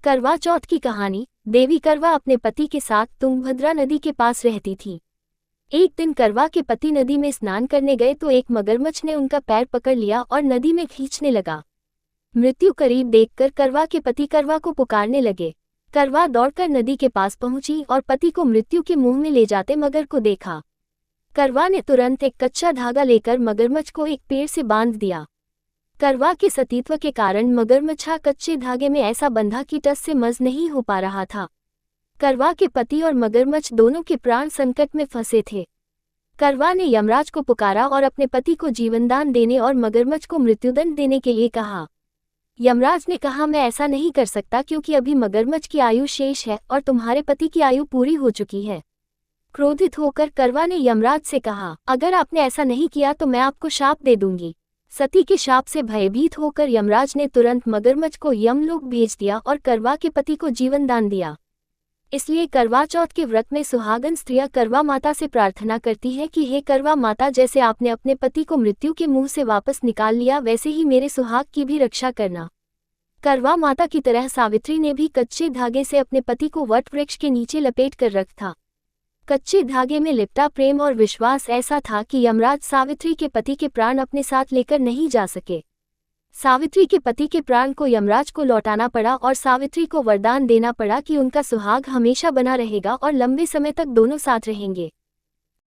करवा चौथ की कहानी। देवी करवा अपने पति के साथ तुंगभद्रा नदी के पास रहती थी। एक दिन करवा के पति नदी में स्नान करने गए तो एक मगरमच्छ ने उनका पैर पकड़ लिया और नदी में खींचने लगा। मृत्यु करीब देखकर करवा के पति करवा को पुकारने लगे। करवा दौड़कर नदी के पास पहुंची और पति को मृत्यु के मुंह में ले जाते मगर को देखा। करवा ने तुरंत एक कच्चा धागा लेकर मगरमच्छ को एक पेड़ से बांध दिया। करवा के सतीत्व के कारण मगरमच्छ कच्चे धागे में ऐसा बंधा कि टस से मस नहीं हो पा रहा था। करवा के पति और मगरमच्छ दोनों के प्राण संकट में फंसे थे। करवा ने यमराज को पुकारा और अपने पति को जीवनदान देने और मगरमच्छ को मृत्युदंड देने के लिए कहा। यमराज ने कहा, मैं ऐसा नहीं कर सकता क्योंकि अभी मगरमच्छ की आयु शेष है और तुम्हारे पति की आयु पूरी हो चुकी है। क्रोधित होकर करवा ने यमराज से कहा, अगर आपने ऐसा नहीं किया तो मैं आपको शाप दे दूंगी। सती के शाप से भयभीत होकर यमराज ने तुरंत मगरमच्छ को यमलोक भेज दिया और करवा के पति को जीवन दान दिया। इसलिए करवा चौथ के व्रत में सुहागन स्त्रियां करवा माता से प्रार्थना करती है कि हे करवा माता, जैसे आपने अपने पति को मृत्यु के मुंह से वापस निकाल लिया वैसे ही मेरे सुहाग की भी रक्षा करना। करवा माता की तरह सावित्री ने भी कच्चे धागे से अपने पति को वट वृक्ष के नीचे लपेट कर रखा था। कच्चे धागे में लिपटा प्रेम और विश्वास ऐसा था कि यमराज सावित्री के पति के प्राण अपने साथ लेकर नहीं जा सके। सावित्री के पति के प्राण को यमराज को लौटाना पड़ा और सावित्री को वरदान देना पड़ा कि उनका सुहाग हमेशा बना रहेगा और लंबे समय तक दोनों साथ रहेंगे।